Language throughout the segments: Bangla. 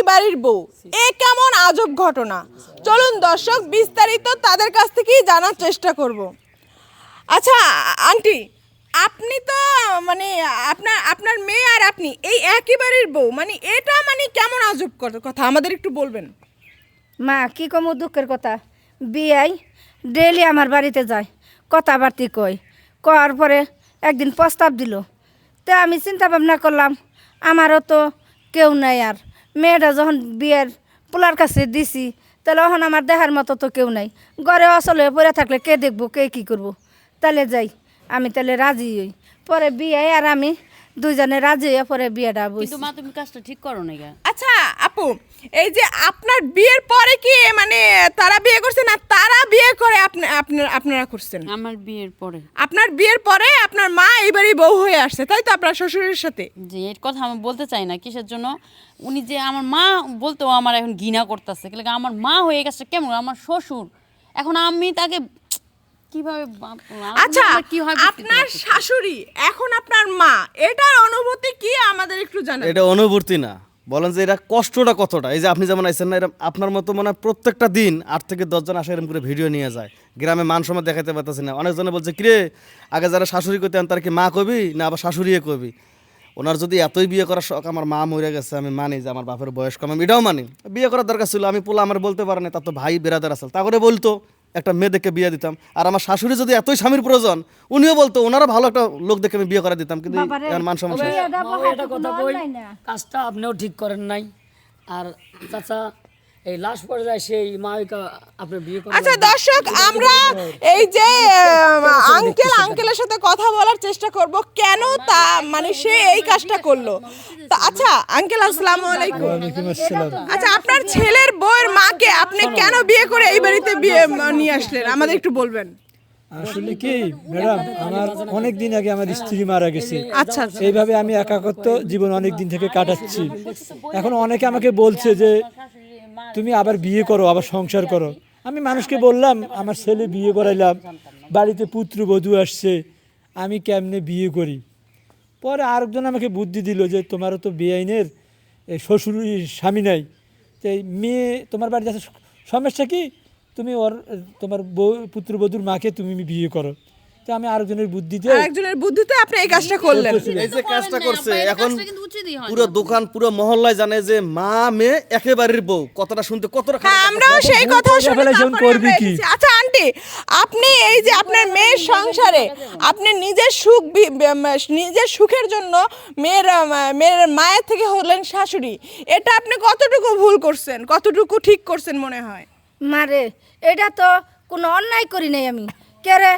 বাড়ির বউ, এ কেমন আজব ঘটনা। চলুন দর্শক বিস্তারিত তাদের কাছ থেকেই জানার চেষ্টা করব। আচ্ছা আন্টি, আপনি তো মানে আপনার আপনার মেয়ে আর আপনি এই একই বাড়ির বউ, মানে এটা মানে কেমন আজব কথা আমাদের একটু বলবেন? মা কি কম দুঃখের কথা, বিয়াই ডেইলি আমার বাড়িতে যায়, কথাবার্তি কয়ার পরে একদিন প্রস্তাব দিল। তো আমি চিন্তা ভাবনা করলাম আমারও তো কেউ নাই, আর মেয়েটা যখন বিয়ের পোলার কাছে দিছি তাহলে এখন আমার দেখার মতো তো কেউ নাই, ঘরে অচল হয়ে পড়ে থাকলে কে দেখবো কে কী করবো, তাহলে যাই আমি তাহলে রাজি হই। পরে বিয়ে আর আমি দুইজনে রাজি হয়ে পরে বিয়েটা বসি। কিন্তু মা তুমি কাজটা ঠিক করো না গা। আচ্ছা আপু, এই যে আপনার বিয়ের পরে কি মানে তারা বিয়ে করছে না তারা বিয়ে করে আপনারা করছেন? আমার বিয়ের পরে। আপনার বিয়ের পরে আপনার মা এইবারই বউ হয়ে আসছে, তাই তো, আপনার শ্বশুরের সাথে? যে এর কথা আমি বলতে চাই না, কিসের জন্য উনি যে আমার মা বলতেও আমার এখন ঘৃণা করতেছে, আমার মা হয়ে গেছে কেমন, আমার শ্বশুর। এখন আমি তাকে কিভাবে আচ্ছা আপনার শাশুড়ি এখন আপনার মা, এটার অনুভূতি কি আমাদের একটু জানান। এটা অনুভূতি না, বলেন যে এটা কষ্টটা কতটা। এই যে আপনি যেমন আইছেন না, এরকম আপনার মতো মনে হয় প্রত্যেকটা দিন 8 থেকে 10 জন আসে এরকম করে ভিডিও নিয়ে যায়, গ্রামে মান সম্মান দেখাতে পারতেছি না। অনেকজনে বলছে কিরে আগে যারা শাশুড়ি করতেন তার কি মা কবি না আবার শাশুড়িয়ে কবি। ওনার যদি এতই বিয়ে করার শখ, আমার মা মরে গেছে, আমি মানি যে আমার বাপের বয়স কম, আমি এটাও মানি, বিয়ে করার দরকার ছিল। আমি পোলা আমার বলতে পারে না, তার তো ভাই বেরাদার আসল, তা করে বলতো একটা মেয়ে দেখে বিয়ে দিতাম। আর আমার শাশুড়ি যদি এতই স্বামীর প্রয়োজন, উনিও বলতো ওনারা ভালো একটা লোক দেখে আমি বিয়ে করে দিতাম, কিন্তু এখন মান সম্মান শেষ। এটা কথা কই, কাজটা আপনিও ঠিক করেন নাই। আর চাচা এই লাস্ট পর্যায়ে সেই মাইকা আপনি বিয়ে করেন। আচ্ছা দর্শক, আমরা এই যে আঙ্কেলের সাথে কথা বলার চেষ্টা করব কেন তা মানে সে এই কাজটা করলো। তা আচ্ছা আঙ্কেল আসসালামু আলাইকুম। আচ্ছা আপনার ছেলের বউয়ের মাকে আপনি কেন বিয়ে করে এই বাড়িতে বিয়ে নিয়ে আসলেন আমাদের একটু বলবেন? আসলে কি ম্যাডাম, আমার অনেক দিন আগে আমার স্ত্রী মারা গেছে। আচ্ছা এইভাবে আমি একাকত্ব জীবন অনেক দিন থেকে কাটাচ্ছি। এখন অনেকে আমাকে বলছে যে তুমি আবার বিয়ে করো, আবার সংসার করো। আমি মানুষকে বললাম আমার ছেলে বিয়ে করাইলাম, বাড়িতে পুত্রবধূ আসছে, আমি কেমনে বিয়ে করি। পরে আরেকজন আমাকে বুদ্ধি দিল যে তোমারও তো বেআইনের শ্বশুর স্বামী নাই, তো এই মেয়ে তোমার বাড়িতে আছে, সমস্যা কি, তুমি ওর তোমার বউ পুত্রবধূর মাকে তুমি বিয়ে করো। তো আমি আরেকজনের বুদ্ধিতে আপনি এই কাজটা করলেন। এই যে কাজটা করছে, এখন পুরো দোকান পুরো মহল্লায় জানে যে মা মেয়ে একেবারের বউ। কথাটা শুনতে কতটা খারাপ। আমরাও সেই কথা শুনে করবি কি। আচ্ছা আন্টি, আপনি এই যে আপনার মেয়ের সংসারে আপনি নিজের নিজের সুখের জন্য মেয়ের মায়ের থেকে হলেন শাশুড়ি, এটা আপনি কতটুকু ভুল করছেন, কতটুকু ঠিক করছেন মনে হয়? মারে এটা তো কোনো অন্যায় করি নাই আমি। কে রে,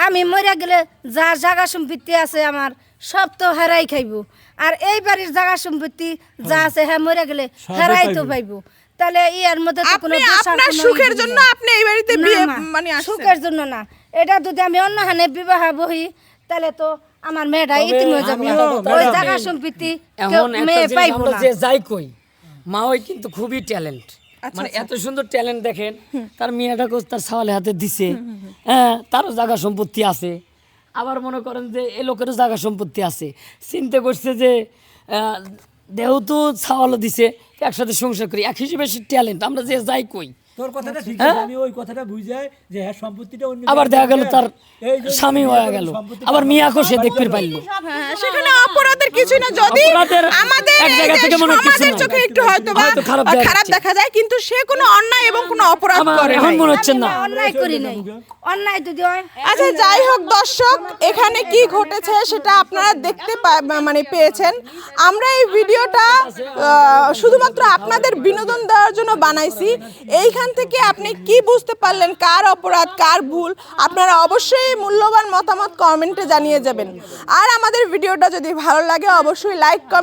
আমি মরে গেলে যা জায়গা সম্পত্তি আছে আমার সব তো হেরাই খাইব, আর এই বাড়ির জায়গা সম্পত্তি যা আছে হ্যাঁ মরে গেলে হেরাই তো পাইব। তাহলে ইয়ার মধ্যে তো কোনো আপনার সুখের জন্য আপনি এই বাড়িতে বিয়ে মানে সুখের জন্য না, এটা যদি আমি অন্য হানে বিবাহ বহি তাহলে তো আমার মেয়েটা ইতিম হয়ে যাবে, ওই জায়গা সম্পত্তি মেয়ে পাইব না। যে যাই কই মা ওই কিন্তু খুবই ট্যালেন্ট, মানে এত সুন্দর ট্যালেন্ট দেখেন। তার মেয়েটা তার সাওয়ালে হাতে দিছে, হ্যাঁ তারও জায়গা সম্পত্তি আছে। আবার মনে করেন যে এ লোকেরও জায়গা সম্পত্তি আছে, চিন্তা করছে যে যেহেতু সাওয়ালও দিছে একসাথে সংসার করি, এক হিসেবে ট্যালেন্ট। আমরা যে যাই কই তোর কথাটা ঠিক আছে, আমি ওই কথাটা বুঝাই যে হ্যাঁ সম্পত্তিটা অন্য, আবার দেখা গেল তার স্বামী হয়ে গেল, আবার মিয়াকেও সে দেখতে পাইলো। সেখানে অপরাধের কিছু না, যদি আমাদের সমাজের চোখে একটু হয়তো খারাপ দেখা যায়, কিন্তু সে কোনো অন্যায় এবং কোনো অপরাধ করে এখন মনে হচ্ছে না অন্যায় করি নাই, অন্যায় যদি হয়। আচ্ছা যাই হোক দর্শক, এখানে কি ঘটেছে সেটা আপনারা দেখতে মানে পেয়েছেন। আমরা এই ভিডিওটা শুধুমাত্র আপনাদের বিনোদন দেওয়ার জন্য বানাইছি। এইখান থেকে আপনি কি বুঝতে পারলেন, কার অপরাধ কার ভুল, আপনারা অবশ্যই মূল্যবান মতামত কমেন্টে জানিয়ে যাবেন। আর আমাদের ভিডিওটা যদি ভালো লাগে অবশ্যই লাইক